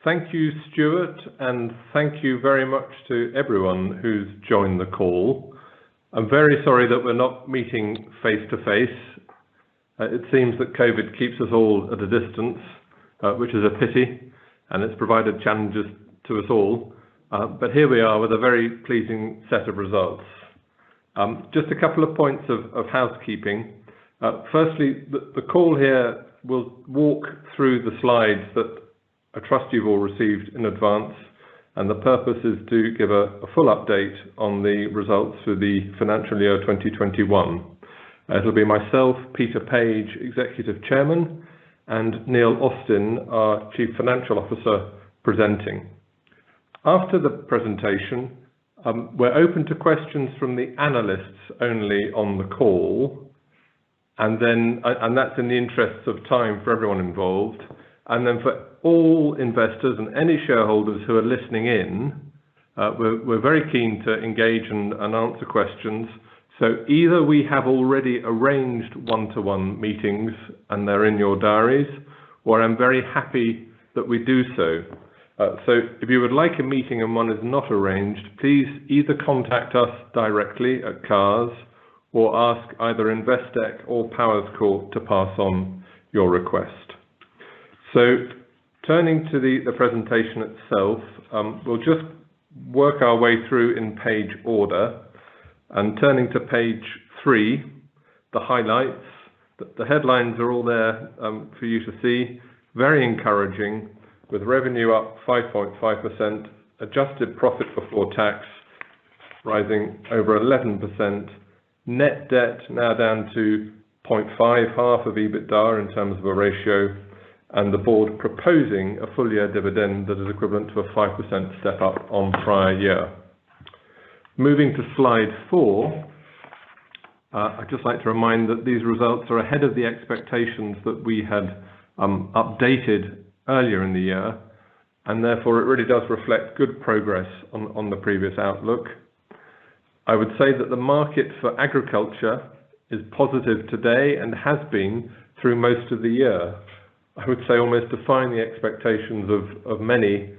Thank you, Stuart, and thank you very much to everyone who's joined the call. I'm very sorry that we're not meeting face-to-face. It seems that COVID keeps us all at a distance, which is a pity, and it's provided challenges to us all. But here we are with a very pleasing set of results. Just a couple of points of housekeeping. Firstly, the call here will walk through the slides that I trust you've all received in advance, and the purpose is to give a full update on the results for the financial year 2021. It'll be myself, Peter Page, Executive Chairman, and Neil Austin, our Chief Financial Officer, presenting. After the presentation, we're open to questions from the analysts only on the call, and that's in the interests of time for everyone involved. And then for all investors and any shareholders who are listening in, we're very keen to engage and answer questions. So either we have already arranged one-to-one meetings and they're in your diaries, or I'm very happy that we do so. So if you would like a meeting and one is not arranged, please either contact us directly at CARS or ask either Investec or Powerscourt to pass on your request. So turning to the presentation itself, we'll just work our way through in page order, and turning to page 3, the highlights. The headlines are all there for you to see. Very encouraging, with revenue up 5.5%, adjusted profit before tax rising over 11%, net debt now down to 0.5, half of EBITDA in terms of a ratio, and the board proposing a full year dividend that is equivalent to a 5% step up on prior year. Moving to slide 4, I'd just like to remind that these results are ahead of the expectations that we had updated earlier in the year, and therefore it really does reflect good progress on the previous outlook. I would say that the market for agriculture is positive today and has been through most of the year. I would say almost defying the expectations of many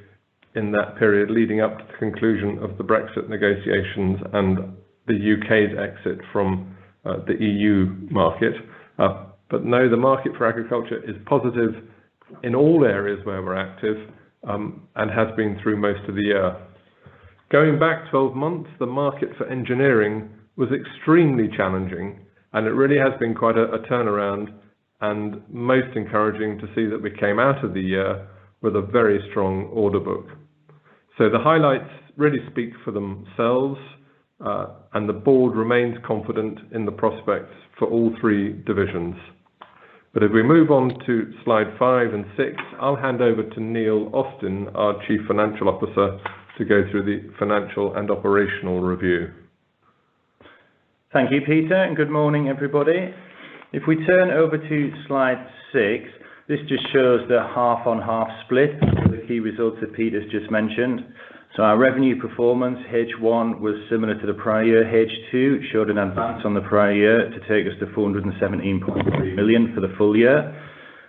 in that period leading up to the conclusion of the Brexit negotiations and the UK's exit from the EU market. But no, the market for agriculture is positive in all areas where we're active and has been through most of the year. Going back 12 months, the market for engineering was extremely challenging, and it really has been quite a turnaround, and most encouraging to see that we came out of the year with a very strong order book. So the highlights really speak for themselves, and the board remains confident in the prospects for all 3 divisions. But if we move on to slide 5 and 6, I'll hand over to Neil Austin, our Chief Financial Officer, to go through the financial and operational review. Thank you, Peter, and good morning, everybody. If we turn over to slide 6, this just shows the half-on-half split of the key results that Peter's just mentioned. So our revenue performance, H1 was similar to the prior year. H2 showed an advance on the prior year to take us to 417.3 million for the full year.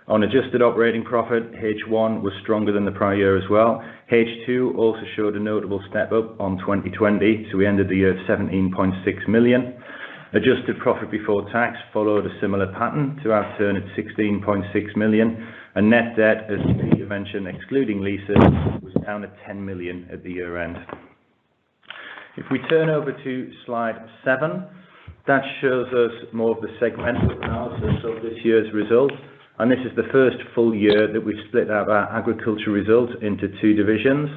On adjusted operating profit, H1 was stronger than the prior year as well. H2 also showed a notable step up on 2020, so we ended the year at 17.6 million. Adjusted profit before tax followed a similar pattern to our turn at 16.6 million, and net debt, as Peter mentioned, excluding leases, was down at 10 million at the year end. If we turn over to slide 7, that shows us more of the segmental analysis of this year's results, and this is the first full year that we've split out our agriculture results into 2 divisions.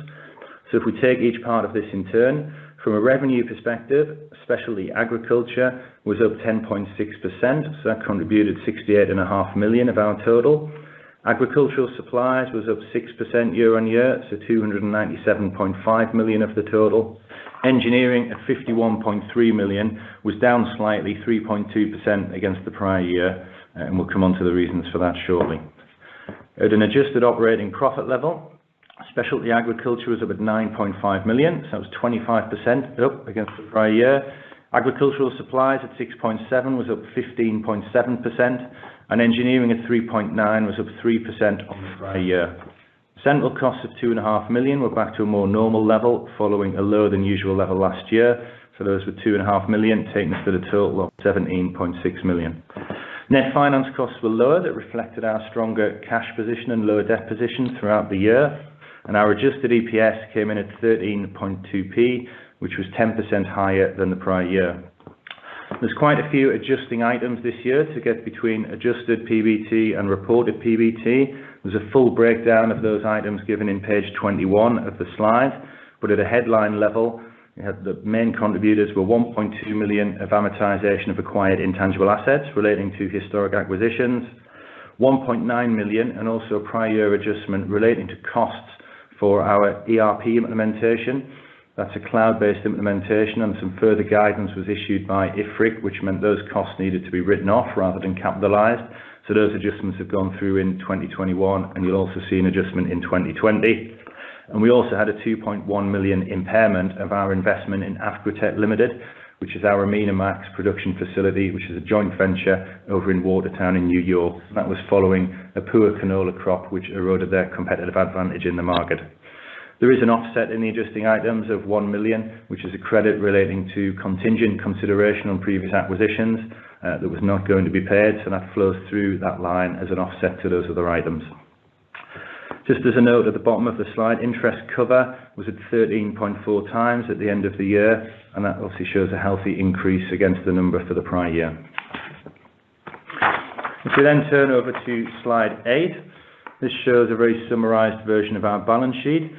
So if we take each part of this in turn, from a revenue perspective, specialty agriculture was up 10.6%, so that contributed 68.5 million of our total. Agricultural supplies was up 6% year on year, so 297.5 million of the total. Engineering at 51.3 million was down slightly, 3.2% against the prior year, and we'll come on to the reasons for that shortly. At an adjusted operating profit level, specialty agriculture was up at 9.5 million, so that was 25% up against the prior year. Agricultural supplies at 6.7 was up 15.7%, and engineering at 3.9 was up 3% on the prior year. Central costs of 2.5 million were back to a more normal level following a lower than usual level last year. So those were 2.5 million, taking us to the total of 17.6 million. Net finance costs were lower. That reflected our stronger cash position and lower debt position throughout the year. And our adjusted EPS came in at 13.2p, which was 10% higher than the prior year. There's quite a few adjusting items this year to get between adjusted PBT and reported PBT. There's a full breakdown of those items given in page 21 of the slide, but at a headline level, we had the main contributors were 1.2 million of amortization of acquired intangible assets relating to historic acquisitions, 1.9 million, and also a prior year adjustment relating to costs for our ERP implementation. That's a cloud-based implementation, and some further guidance was issued by IFRIC, which meant those costs needed to be written off rather than capitalised. So those adjustments have gone through in 2021, and you'll also see an adjustment in 2020. And we also had a 2.1 million impairment of our investment in Afgrotech Limited, which is our AminaMax production facility, which is a joint venture over in Watertown in New York. That was following a poor canola crop, which eroded their competitive advantage in the market. There is an offset in the adjusting items of 1 million, which is a credit relating to contingent consideration on previous acquisitions that was not going to be paid, so that flows through that line as an offset to those other items. Just as a note at the bottom of the slide, interest cover was at 13.4 times at the end of the year, and that obviously shows a healthy increase against the number for the prior year. If we then turn over to slide 8, this shows a very summarised version of our balance sheet.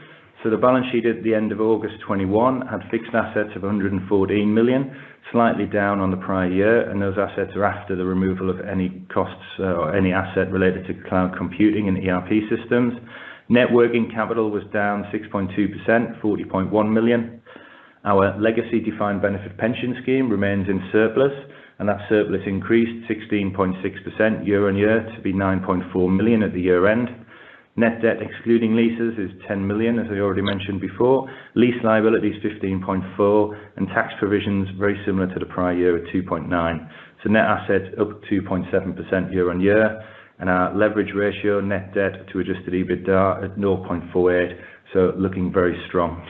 So the balance sheet at the end of August 21 had fixed assets of 114 million, slightly down on the prior year, and those assets are after the removal of any costs or any asset related to cloud computing and ERP systems. Net working capital was down 6.2%, 40.1 million. Our legacy defined benefit pension scheme remains in surplus, and that surplus increased 16.6% year on year to be 9.4 million at the year end. Net debt excluding leases is 10 million, as I already mentioned before. Lease liabilities 15.4, and tax provisions very similar to the prior year at 2.9. So net assets up 2.7% year on year, and our leverage ratio, net debt to adjusted EBITDA at 0.48, so looking very strong.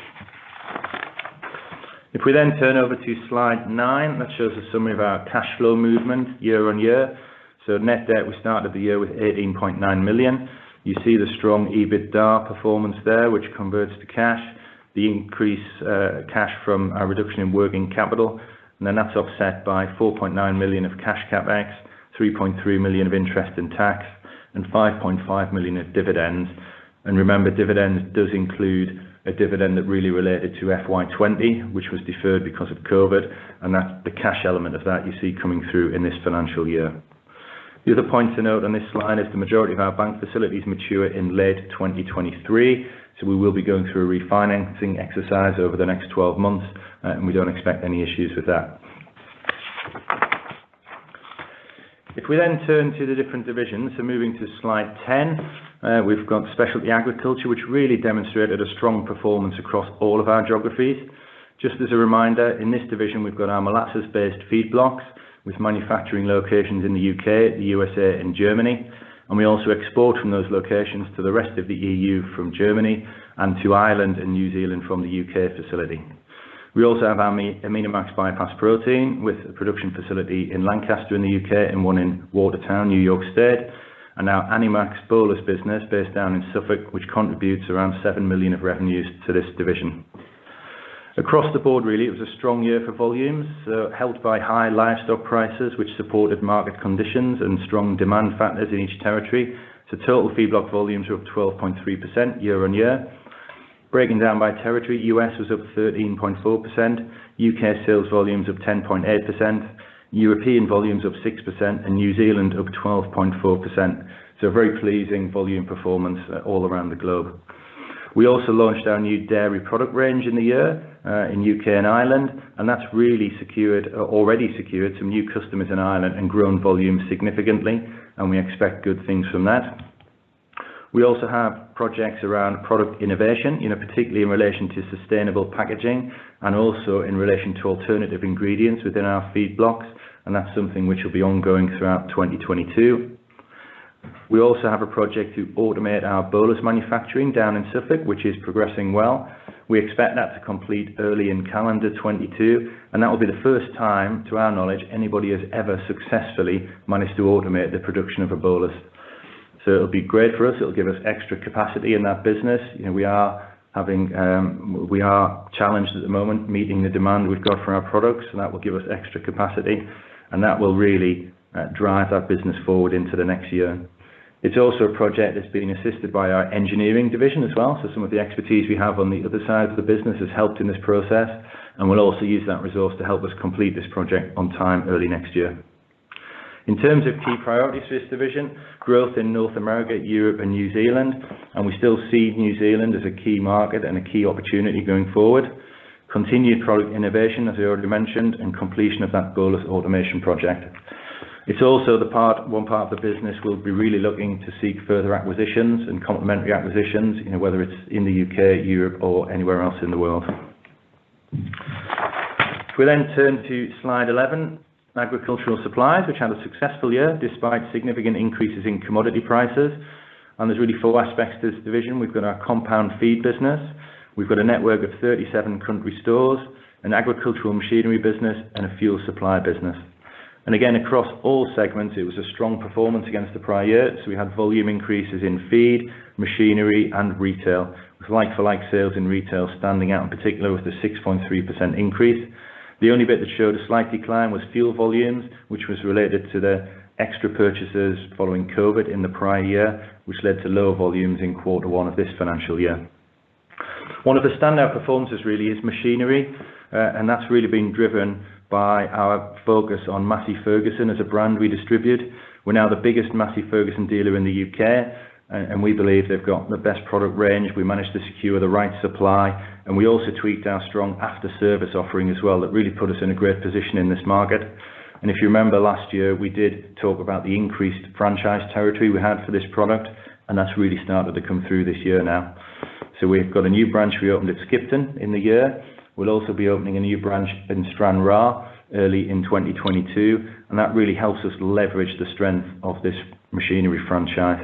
If we then turn over to slide 9, that shows a summary of our cash flow movement year on year. So net debt, we started the year with 18.9 million. You see the strong EBITDA performance there, which converts to cash, the increase cash from our reduction in working capital, and then that's offset by 4.9 million of cash capex, 3.3 million of interest and tax, and 5.5 million of dividends. And remember, dividends does include a dividend that really related to FY20, which was deferred because of COVID, and that's the cash element of that you see coming through in this financial year. The other point to note on this slide is the majority of our bank facilities mature in late 2023, so we will be going through a refinancing exercise over the next 12 months, and we don't expect any issues with that. If we then turn to the different divisions, so moving to slide 10, we've got specialty agriculture, which really demonstrated a strong performance across all of our geographies. Just as a reminder, in this division we've got our molasses-based feed blocks, with manufacturing locations in the UK, the USA and Germany, and we also export from those locations to the rest of the EU from Germany and to Ireland and New Zealand from the UK facility. We also have our AminaMax bypass protein with a production facility in Lancaster in the UK and one in Watertown, New York State, and our Animax bolus business based down in Suffolk, which contributes around 7 million of revenues to this division. Across the board, really, it was a strong year for volumes, helped by high livestock prices, which supported market conditions and strong demand factors in each territory. So total feedlot volumes were up 12.3% year on year. Breaking down by territory, US was up 13.4%, UK sales volumes up 10.8%, European volumes up 6%, and New Zealand up 12.4%. So a very pleasing volume performance all around the globe. We also launched our new dairy product range in the year in UK and Ireland, and that's really already secured some new customers in Ireland and grown volumes significantly, and we expect good things from that. We also have projects around product innovation, particularly in relation to sustainable packaging and also in relation to alternative ingredients within our feed blocks, and that's something which will be ongoing throughout 2022. We also have a project to automate our bolus manufacturing down in Suffolk, which is progressing well. We expect that to complete early in calendar 22, and that will be the first time, to our knowledge, anybody has ever successfully managed to automate the production of a bolus. So it'll be great for us. It'll give us extra capacity in that business. You know, we are challenged at the moment meeting the demand we've got for our products, and that will give us extra capacity, and that will really drive that business forward into the next year. It's also a project that's being assisted by our engineering division as well, so some of the expertise we have on the other side of the business has helped in this process, and we'll also use that resource to help us complete this project on time early next year. In terms of key priorities for this division, growth in North America, Europe and New Zealand, and we still see New Zealand as a key market and a key opportunity going forward. Continued product innovation, as I already mentioned, and completion of that bolus automation project. It's also one part of the business we'll be really looking to seek further acquisitions and complementary acquisitions, you know, whether it's in the UK, Europe or anywhere else in the world. If we then turn to slide 11, agricultural supplies, which had a successful year despite significant increases in commodity prices. And there's really four aspects to this division. We've got our compound feed business, we've got a network of 37 country stores, an agricultural machinery business and a fuel supply business. And again, across all segments, it was a strong performance against the prior year. So we had volume increases in feed, machinery and retail, with like-for-like sales in retail standing out in particular with a 6.3% increase. The only bit that showed a slight decline was fuel volumes, which was related to the extra purchases following COVID in the prior year, which led to low volumes in Q1 of this financial year. One of the standout performances really is machinery, and that's really been driven by our focus on Massey Ferguson as a brand we distribute. We're now the biggest Massey Ferguson dealer in the UK, and we believe they've got the best product range. We managed to secure the right supply, and we also tweaked our strong after-service offering as well that really put us in a great position in this market. And if you remember last year, we did talk about the increased franchise territory we had for this product, and that's really started to come through this year now. So we've got a new branch we opened at Skipton in the year. We'll also be opening a new branch in Stranraer early in 2022, and that really helps us leverage the strength of this machinery franchise.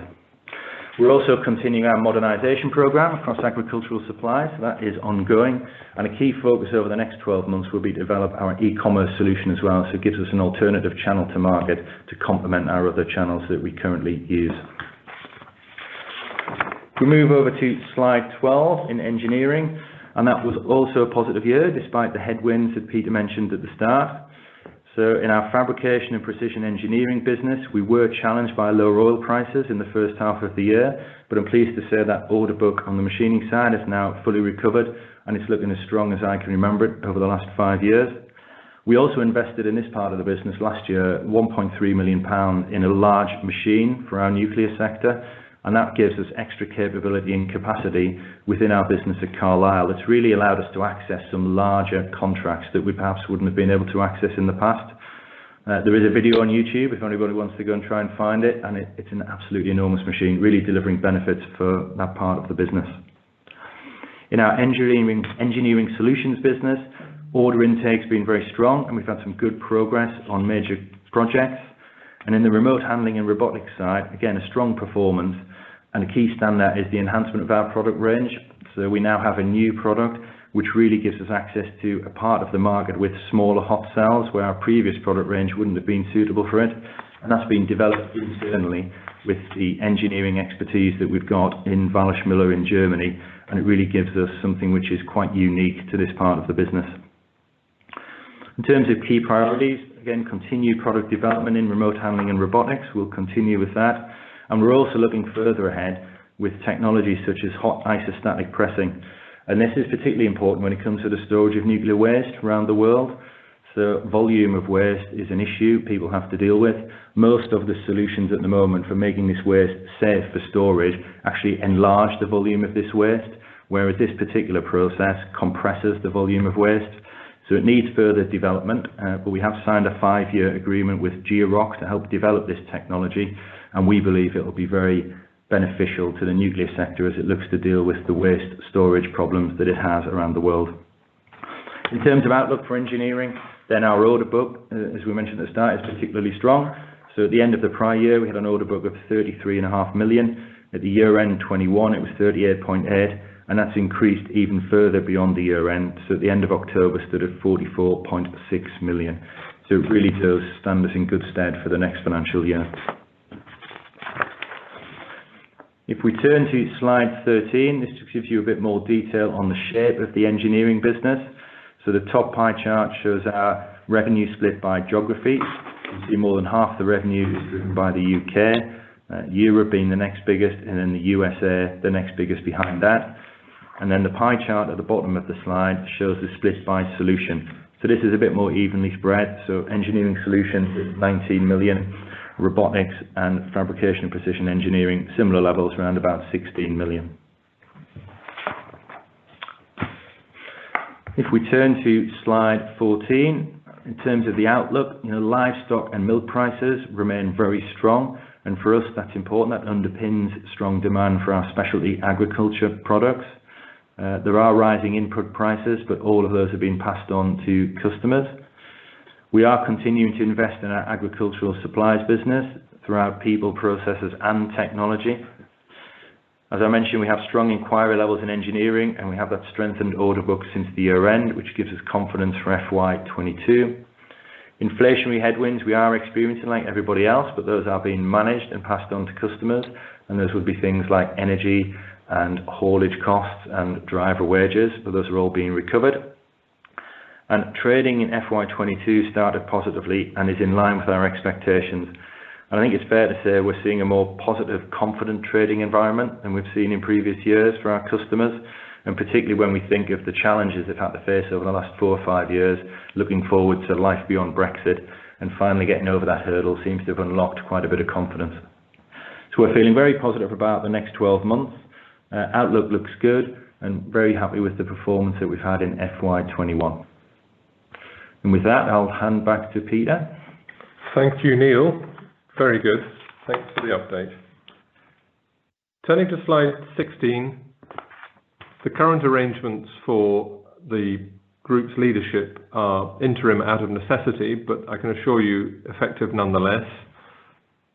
We're also continuing our modernisation programme across agricultural supplies. That is ongoing, and a key focus over the next 12 months will be to develop our e-commerce solution as well, so it gives us an alternative channel to market to complement our other channels that we currently use. We move over to slide 12 in engineering, and that was also a positive year despite the headwinds that Peter mentioned at the start. So in our fabrication and precision engineering business, we were challenged by lower oil prices in the first half of the year, but I'm pleased to say that order book on the machining side is now fully recovered, and it's looking as strong as I can remember it over the last 5 years. We also invested in this part of the business last year, £1.3 million in a large machine for our nuclear sector, and that gives us extra capability and capacity within our business at Carlisle. It's really allowed us to access some larger contracts that we perhaps wouldn't have been able to access in the past. There is a video on YouTube if anybody wants to go and try and find it, and it's an absolutely enormous machine, really delivering benefits for that part of the business. In our engineering solutions business, order intake's been very strong, and we've had some good progress on major projects. And in the remote handling and robotics side, again, a strong performance. And a key standout is the enhancement of our product range. So we now have a new product which really gives us access to a part of the market with smaller hot cells where our previous product range wouldn't have been suitable for it. And that's been developed internally with the engineering expertise that we've got in Wallerschmüller in Germany. And it really gives us something which is quite unique to this part of the business. In terms of key priorities, again, continued product development in remote handling and robotics. We'll continue with that. And we're also looking further ahead with technologies such as hot isostatic pressing. And this is particularly important when it comes to the storage of nuclear waste around the world. So volume of waste is an issue people have to deal with. Most of the solutions at the moment for making this waste safe for storage actually enlarge the volume of this waste, whereas this particular process compresses the volume of waste. So it needs further development, but we have signed a 5-year agreement with Georock to help develop this technology, and we believe it will be very beneficial to the nuclear sector as it looks to deal with the waste storage problems that it has around the world. In terms of outlook for engineering, then our order book, as we mentioned at the start, is particularly strong. So at the end of the prior year, we had an order book of 33.5 million. At the year end 21, it was 38.8, and that's increased even further beyond the year end. So at the end of October, stood at 44.6 million. So it really does stand us in good stead for the next financial year. If we turn to slide 13, this just gives you a bit more detail on the shape of the engineering business. So the top pie chart shows our revenue split by geography. You see more than half the revenue is driven by the UK, Europe being the next biggest, and then the USA the next biggest behind that. And then the pie chart at the bottom of the slide shows the split by solution. So this is a bit more evenly spread. So engineering solutions is 19 million, robotics and fabrication and precision engineering, similar levels, around about 16 million. If we turn to slide 14, in terms of the outlook, livestock and milk prices remain very strong, and for us that's important. That underpins strong demand for our specialty agriculture products. There are rising input prices, but all of those have been passed on to customers. We are continuing to invest in our agricultural supplies business throughout people, processes and technology. As I mentioned, we have strong inquiry levels in engineering, and we have that strengthened order book since the year end, which gives us confidence for FY22. Inflationary headwinds we are experiencing like everybody else, but those are being managed and passed on to customers, and those would be things like energy and haulage costs and driver wages, but those are all being recovered. And trading in FY22 started positively and is in line with our expectations. And I think it's fair to say we're seeing a more positive, confident trading environment than we've seen in previous years for our customers, and particularly when we think of the challenges they've had to face over the last 4 or 5 years, looking forward to life beyond Brexit, and finally getting over that hurdle seems to have unlocked quite a bit of confidence. So we're feeling very positive about the next 12 months. Outlook looks good, and very happy with the performance that we've had in FY21. And with that, I'll hand back to Peter. Thank you, Neil. Very good. Thanks for the update. Turning to slide 16, the current arrangements for the group's leadership are interim out of necessity, but I can assure you effective nonetheless.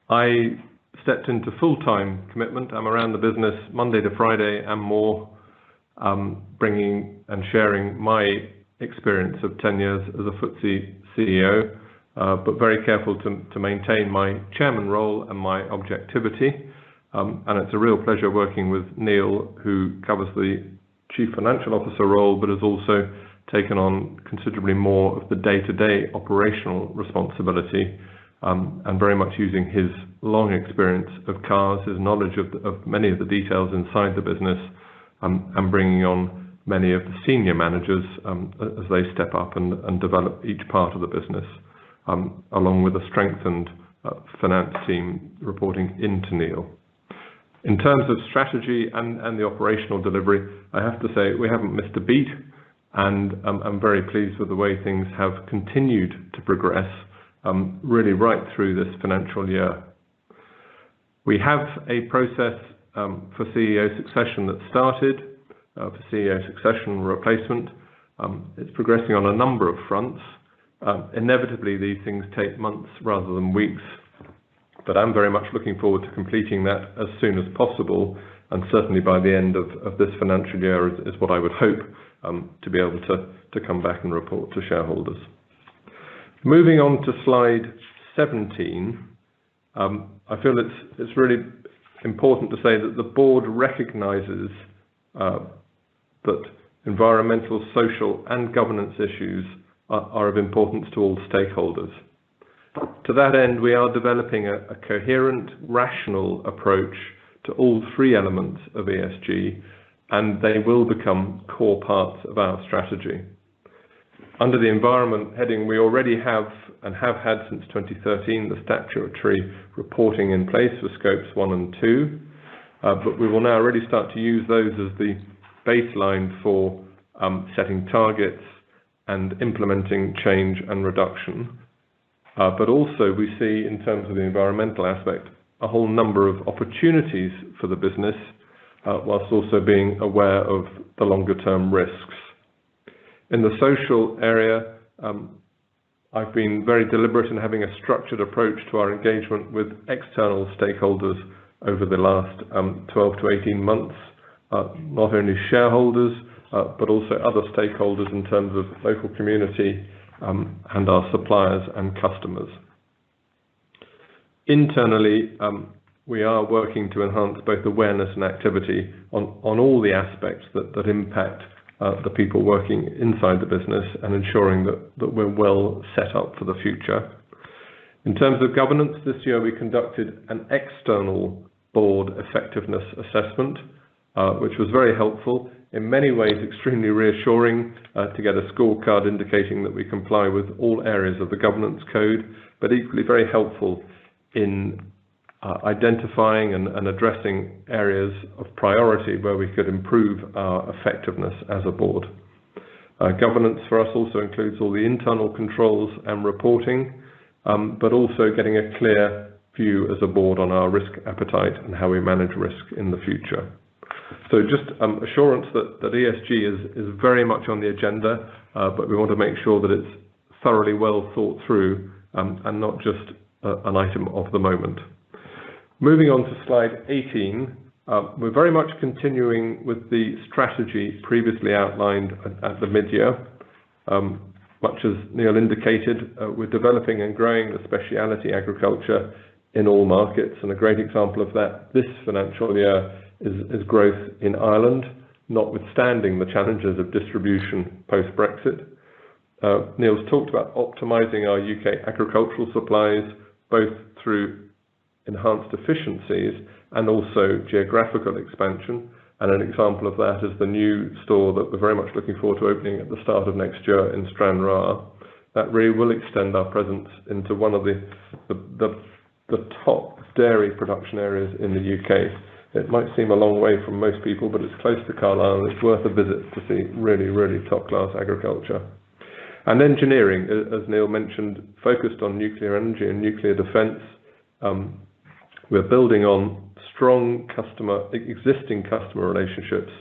I stepped into full-time commitment. I'm around the business Monday to Friday and more, bringing and sharing my experience of 10 years as a FTSE CEO, but very careful to maintain my chairman role and my objectivity. And it's a real pleasure working with Neil, who covers the Chief Financial Officer role, but has also taken on considerably more of the day-to-day operational responsibility, and very much using his long experience of cars, his knowledge of many of the details inside the business, and bringing on many of the senior managers as they step up and develop each part of the business, along with a strengthened finance team reporting into Neil. In terms of strategy and the operational delivery, I have to say we haven't missed a beat, and I'm very pleased with the way things have continued to progress, really right through this financial year. We have a process for CEO succession that started, for CEO succession replacement. It's progressing on a number of fronts. Inevitably, these things take months rather than weeks, but I'm very much looking forward to completing that as soon as possible, and certainly by the end of this financial year is what I would hope to be able to come back and report to shareholders. Moving on to slide 17, I feel it's really important to say that the board recognises that environmental, social and governance issues are of importance to all stakeholders. To that end, we are developing a coherent, rational approach to all 3 elements of ESG, and they will become core parts of our strategy. Under the environment heading, we already have and have had since 2013 the statutory reporting in place for scopes 1 and 2, but we will now really start to use those as the baseline for setting targets and implementing change and reduction. But also we see, in terms of the environmental aspect, a whole number of opportunities for the business, whilst also being aware of the longer term risks. In the social area, I've been very deliberate in having a structured approach to our engagement with external stakeholders over the last 12 to 18 months, not only shareholders, but also other stakeholders in terms of local community and our suppliers and customers. Internally, we are working to enhance both awareness and activity on all the aspects that impact the people working inside the business, and ensuring that we're well set up for the future. In terms of governance, this year we conducted an external board effectiveness assessment, which was very helpful, in many ways extremely reassuring to get a scorecard indicating that we comply with all areas of the governance code, but equally very helpful in identifying and addressing areas of priority where we could improve our effectiveness as a board. Governance for us also includes all the internal controls and reporting, but also getting a clear view as a board on our risk appetite and how we manage risk in the future. So just assurance that ESG is very much on the agenda, but we want to make sure that it's thoroughly well thought through and not just an item of the moment. Moving on to slide 18, we're very much continuing with the strategy previously outlined at the mid-year. Much as Neil indicated, we're developing and growing the specialty agriculture in all markets, and a great example of that this financial year is growth in Ireland, notwithstanding the challenges of distribution post-Brexit. Neil's talked about optimizing our UK agricultural supplies, both through enhanced efficiencies and also geographical expansion. And an example of that is the new store that we're very much looking forward to opening at the start of next year in Stranraer. That really will extend our presence into one of the top dairy production areas in the UK. It might seem a long way from most people, but it's close to Carlisle, and it's worth a visit to see really, really top-class agriculture. And engineering, as Neil mentioned, focused on nuclear energy and nuclear defence. We're building on strong existing customer relationships.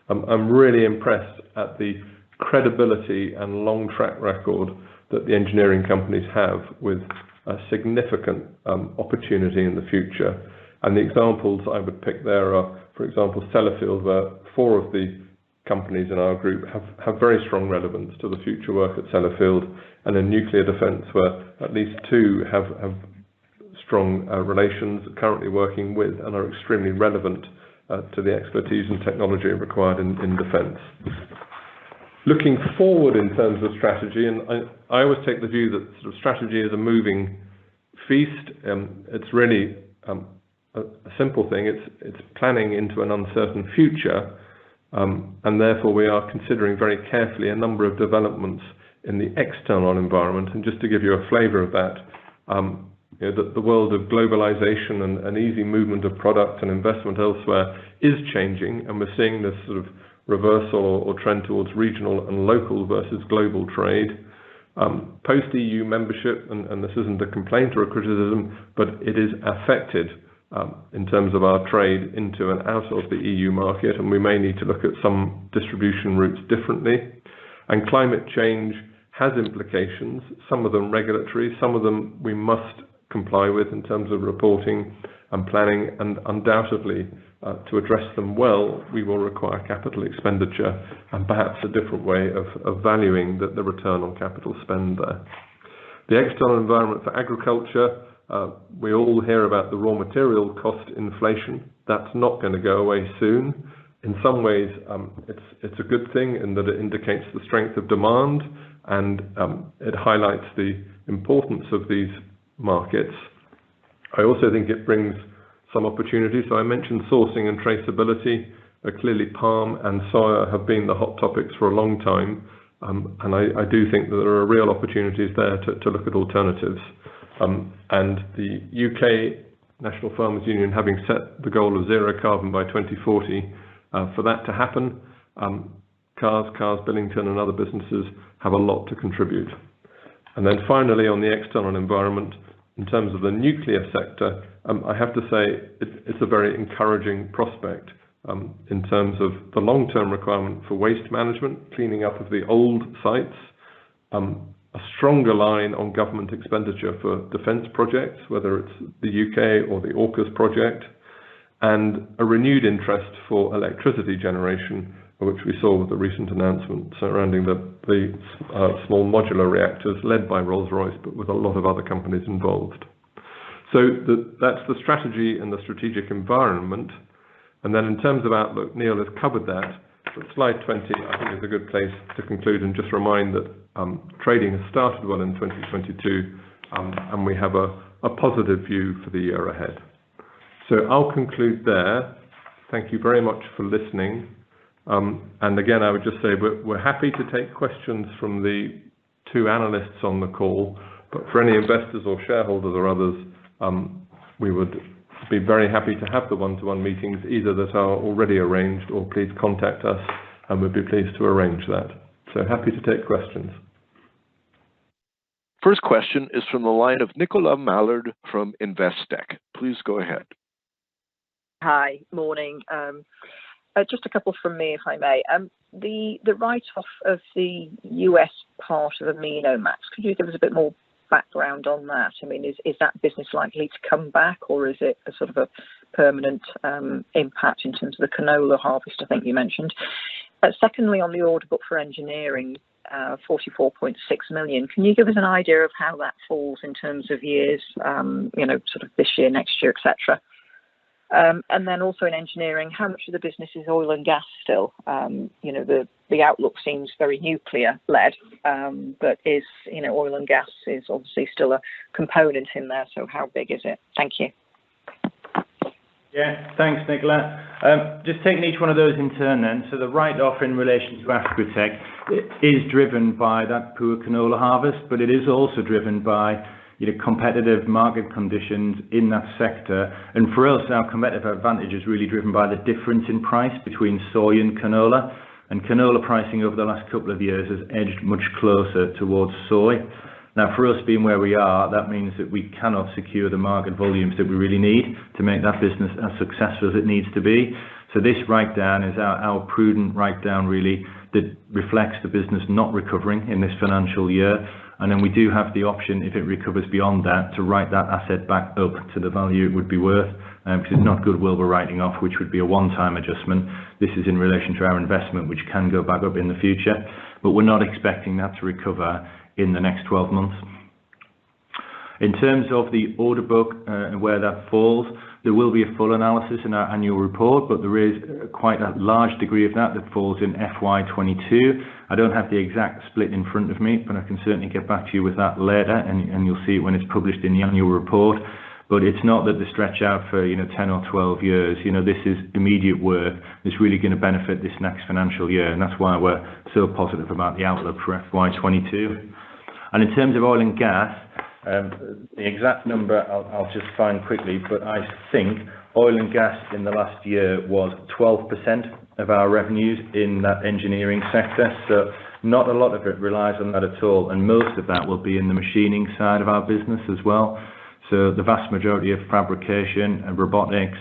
I'm really impressed at the credibility and long track record that the engineering companies have with a significant opportunity in the future. And the examples I would pick there are, for example, Sellafield, where 4 of the companies in our group have very strong relevance to the future work at Sellafield, and in nuclear defence, where at least 2 have strong relations currently working with and are extremely relevant to the expertise and technology required in defence. Looking forward in terms of strategy, and I always take the view that sort of strategy is a moving feast. It's really a simple thing. It's planning into an uncertain future, and therefore we are considering very carefully a number of developments in the external environment. And just to give you a flavour of that, the world of globalization and easy movement of product and investment elsewhere is changing, and we're seeing this sort of reversal or trend towards regional and local versus global trade. Post-EU membership, and this isn't a complaint or a criticism, but it is affected in terms of our trade into and out of the EU market, and we may need to look at some distribution routes differently. And climate change has implications, some of them regulatory, some of them we must comply with in terms of reporting and planning, and undoubtedly to address them well, we will require capital expenditure and perhaps a different way of valuing the return on capital spend there. The external environment for agriculture, we all hear about the raw material cost inflation. That's not going to go away soon. In some ways, it's a good thing in that it indicates the strength of demand, and it highlights the importance of these markets. I also think it brings some opportunities. So I mentioned sourcing and traceability. Clearly palm and soya have been the hot topics for a long time, and I do think that there are real opportunities there to look at alternatives. And the UK National Farmers Union, having set the goal of zero carbon by 2040, for that to happen, Cars, Billington and other businesses have a lot to contribute. And then finally, on the external environment, in terms of the nuclear sector, I have to say it's a very encouraging prospect in terms of the long-term requirement for waste management, cleaning up of the old sites, a a stronger line on government expenditure for defence projects, whether it's the UK or the AUKUS project, and a renewed interest for electricity generation, which we saw with the recent announcement surrounding the small modular reactors led by Rolls-Royce, but with a lot of other companies involved. So that's the strategy and the strategic environment. And then in terms of outlook, Neil has covered that. But slide 20, I think, is a good place to conclude and just remind that trading has started well in 2022, and we have a positive view for the year ahead. So I'll conclude there. Thank you very much for listening. And again, I would just say we're happy to take questions from the two analysts on the call, but for any investors or shareholders or others, we would be very happy to have the one-to-one meetings, either that are already arranged, or please contact us and we'd be pleased to arrange that. So happy to take questions. First question is from the line of Nicola Mallard from Investec. Please go ahead. Hi, morning. Just a couple from me, if I may. The write-off of the US part of AminoMax, could you give us a bit more background on that? I mean, is that business likely to come back, or is it a sort of a permanent impact in terms of the canola harvest, I think you mentioned? Secondly, on the order book for engineering, 44.6 million, can you give us an idea of how that falls in terms of years, sort of this year, next year, etc.? And then also in engineering, how much of the business is oil and gas still? The outlook seems very nuclear-led, but oil and gas is obviously still a component in there, so how big is it? Thank you. Yeah, thanks, Nicola. Just taking each one of those in turn then. So the write-off in relation to Africa is driven by that poor canola harvest, but it is also driven by competitive market conditions in that sector. And for us, our competitive advantage is really driven by the difference in price between soy and canola. And canola pricing over the last couple of years has edged much closer towards soy. Now, for us being where we are, that means that we cannot secure the market volumes that we really need to make that business as successful as it needs to be. So this write-down is our prudent write-down, really, that reflects the business not recovering in this financial year. And then we do have the option, if it recovers beyond that, to write that asset back up to the value it would be worth, because it's not goodwill we're writing off, which would be a one-time adjustment. This is in relation to our investment, which can go back up in the future, but we're not expecting that to recover in the next 12 months. In terms of the order book and where that falls, there will be a full analysis in our annual report, but there is quite a large degree of that falls in FY22. I don't have the exact split in front of me, but I can certainly get back to you with that later, and you'll see it when it's published in the annual report. But it's not that they stretch out for 10 or 12 years. This is immediate work. It's really going to benefit this next financial year, and that's why we're so positive about the outlook for FY22. And in terms of oil and gas, the exact number I'll just find quickly, but I think oil and gas in the last year was 12% of our revenues in that engineering sector. So not a lot of it relies on that at all, and most of that will be in the machining side of our business as well. So the vast majority of fabrication and robotics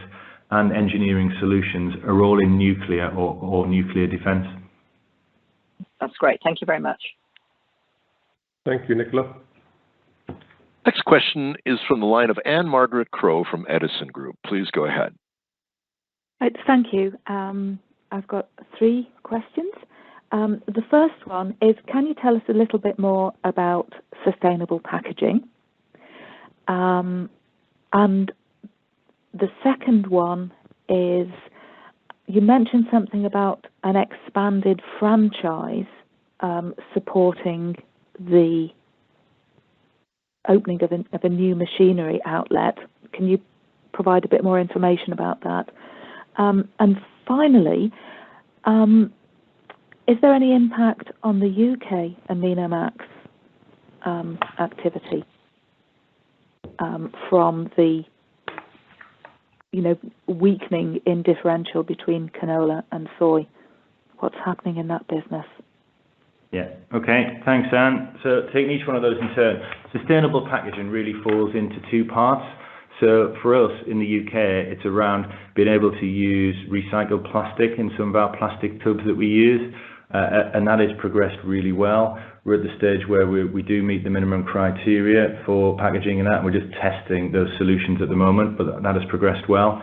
and engineering solutions are all in nuclear or nuclear defence. That's great. Thank you very much. Thank you, Nicola. Next question is from the line of Anne Margaret Crow from Edison Group. Please go ahead. Thank you. I've got 3 questions. The first one is, can you tell us a little bit more about sustainable packaging? And the second one is, you mentioned something about an expanded franchise supporting the opening of a new machinery outlet. Can you provide a bit more information about that? And finally, is there any impact on the UK AminoMax activity from the weakening in differential between canola and soy? What's happening in that business? Yeah, okay, thanks, Anne. So taking each one of those in turn, sustainable packaging really falls into 2 parts. So for us in the UK, it's around being able to use recycled plastic in some of our plastic tubs that we use, and that has progressed really well. we're at the stage where we do meet the minimum criteria for packaging and that, and we're just testing those solutions at the moment, but that has progressed well.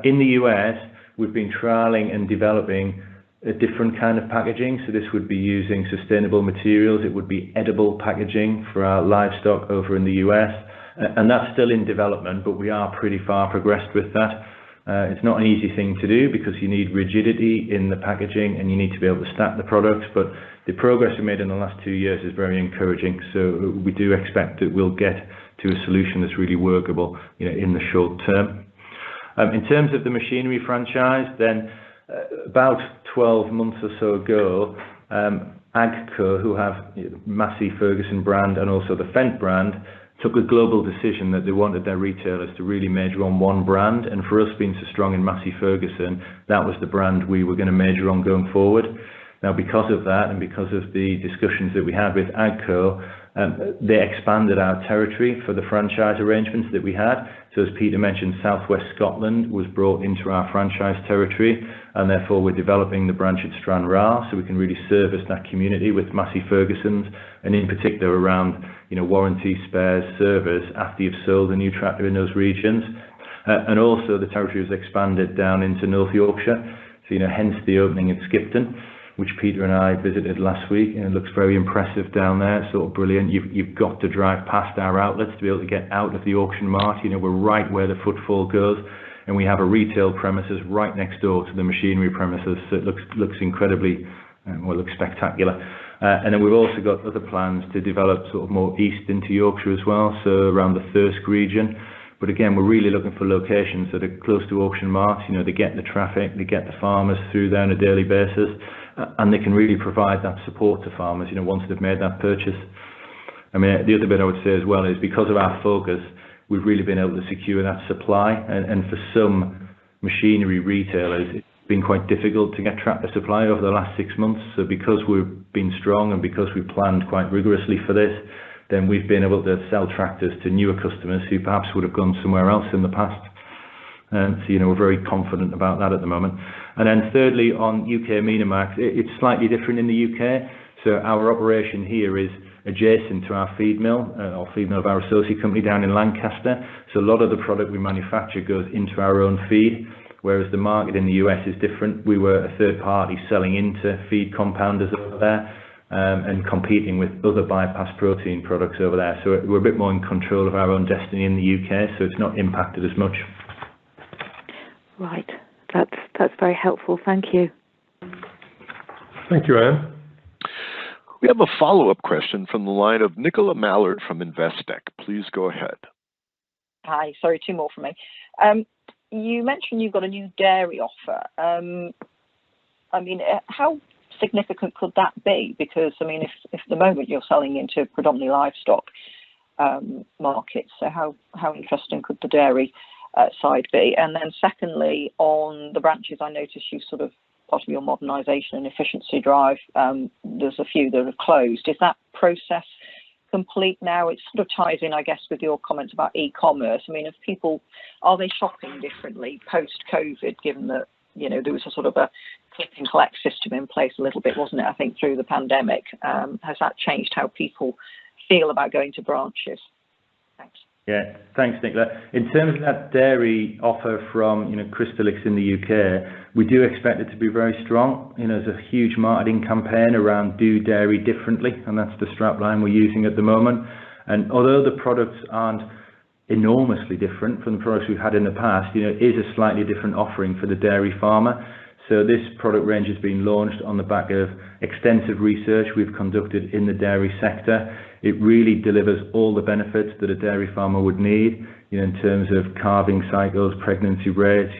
In the US, we've been trialling and developing a different kind of packaging. So this would be using sustainable materials. It would be edible packaging for our livestock over in the US. And that's still in development, but we are pretty far progressed with that. It's not an easy thing to do because you need rigidity in the packaging and you need to be able to stack the products. But the progress we made in the last 2 years is very encouraging. So we do expect that we'll get to a solution that's really workable, in the short term. In terms of the machinery franchise, then about 12 months or so ago, AGCO, who have Massey Ferguson brand and also the Fendt brand, took a global decision that they wanted their retailers to really major on one brand. And for us being so strong in Massey Ferguson, that was the brand we were going to major on going forward. Now, because of that and because of the discussions that we had with AGCO, they expanded our territory for the franchise arrangements that we had. So as Peter mentioned, Southwest Scotland was brought into our franchise territory, and therefore we're developing the branch at Stranraer so we can really service that community with Massey Ferguson's, and in particular around warranty, spares, service after you've sold a new tractor in those regions. And also the territory was expanded down into North Yorkshire, so hence the opening at Skipton, which Peter and I visited last week, and it looks very impressive down there, sort of brilliant. You've got to drive past our outlets to be able to get out of the auction mart. We're right where the footfall goes, and we have a retail premises right next door to the machinery premises, so it looks incredibly, looks spectacular. And then we've also got other plans to develop sort of more east into Yorkshire as well, so around the Thirsk region. But again, we're really looking for locations that are close to auction marts. They get the traffic, they get the farmers through there on a daily basis, and they can really provide that support to farmers, once they've made that purchase. I mean, the other bit I would say as well is because of our focus, we've really been able to secure that supply. And for some machinery retailers, it's been quite difficult to get tractor supply over the last 6 months. So because we've been strong and because we planned quite rigorously for this, then we've been able to sell tractors to newer customers who perhaps would have gone somewhere else in the past. So, we're very confident about that at the moment. And then thirdly, on UK Amenamax, it's slightly different in the UK. So our operation here is adjacent to our feed mill, or feed mill of our associate company down in Lancaster. So a lot of the product we manufacture goes into our own feed, whereas the market in the US is different. We were a third party selling into feed compounders over there, and competing with other bypass protein products over there. So we're a bit more in control of our own destiny in the UK, so it's not impacted as much. Right. That's very helpful. Thank you. Thank you, Anne. We have a follow-up question from the line of Nicola Mallard from Investec. Please go ahead. Hi. Sorry, two more from me. You mentioned you've got a new dairy offer. I mean, how significant could that be? Because, I mean, if at the moment you're selling into predominantly livestock markets, so how interesting could the dairy side be? And then secondly, on the branches, I noticed you sort of, part of your modernisation and efficiency drive, there's a few that have closed. Is that process complete now? It sort of ties in, I guess, with your comments about e-commerce. I mean, if people, are they shopping differently post-COVID, given that, there was a sort of a click and collect system in place a little bit, wasn't it, I think, through the pandemic? Has that changed how people feel about going to branches? Thanks. Yeah, thanks, Nicola. In terms of that dairy offer from Crystalyx in the UK, we do expect it to be very strong. There's a huge marketing campaign around do dairy differently, and that's the strapline we're using at the moment. And although the products aren't enormously different from the products we've had in the past, it is a slightly different offering for the dairy farmer. So this product range has been launched on the back of extensive research we've conducted in the dairy sector. It really delivers all the benefits that a dairy farmer would need, in terms of calving cycles, pregnancy rates,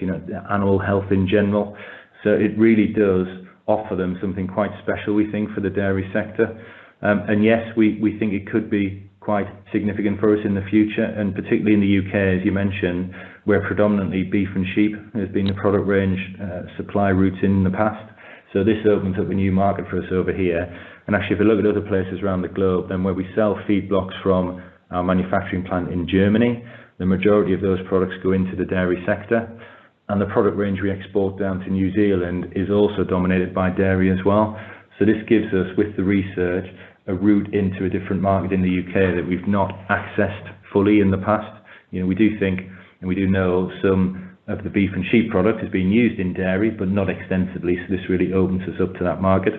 animal health in general. So it really does offer them something quite special, we think, for the dairy sector. And yes, we think it could be quite significant for us in the future, and particularly in the UK, as you mentioned, where predominantly beef and sheep has been the product range supply routes in the past. So this opens up a new market for us over here. And actually, if you look at other places around the globe, then where we sell feed blocks from our manufacturing plant in Germany, the majority of those products go into the dairy sector. And the product range we export down to New Zealand is also dominated by dairy as well. So this gives us, with the research, a route into a different market in the UK that we've not accessed fully in the past. You know, we do think, and we do know, some of the beef and sheep product is being used in dairy, but not extensively, so this really opens us up to that market.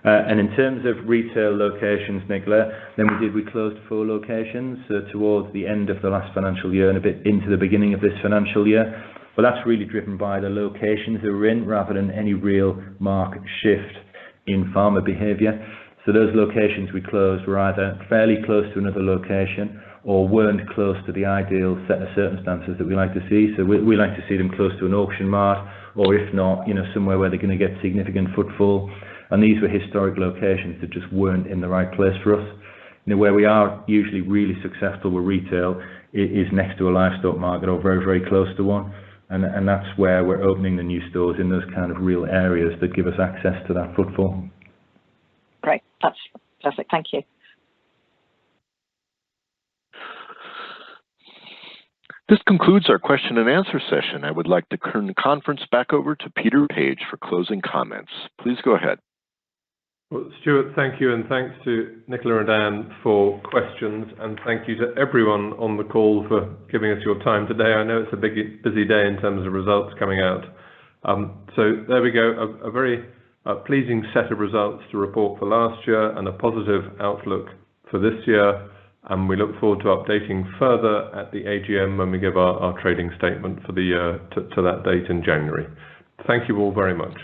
And in terms of retail locations, Nicola, then we closed 4 locations towards the end of the last financial year and a bit into the beginning of this financial year. But that's really driven by the locations that we're in rather than any real market shift in farmer behaviour. So those locations we closed were either fairly close to another location or weren't close to the ideal set of circumstances that we like to see. So we like to see them close to an auction mart, or if not, you know, somewhere where they're going to get significant footfall. And these were historic locations that just weren't in the right place for us. You know, where we are usually really successful with retail is next to a livestock market or very, very close to one. And that's where we're opening the new stores, in those kind of real areas that give us access to that footfall. Great, that's perfect. Thank you. This concludes our question and answer session. I would like to turn the conference back over to Peter Page for closing comments. Please go ahead. Well, Stuart, thank you, and thanks to Nicola and Anne for questions, and thank you to everyone on the call for giving us your time today. I know it's a busy day in terms of results coming out. So there we go, a very pleasing set of results to report for last year and a positive outlook for this year, and we look forward to updating further at the AGM when we give our trading statement for the year to that date in January. Thank you all very much.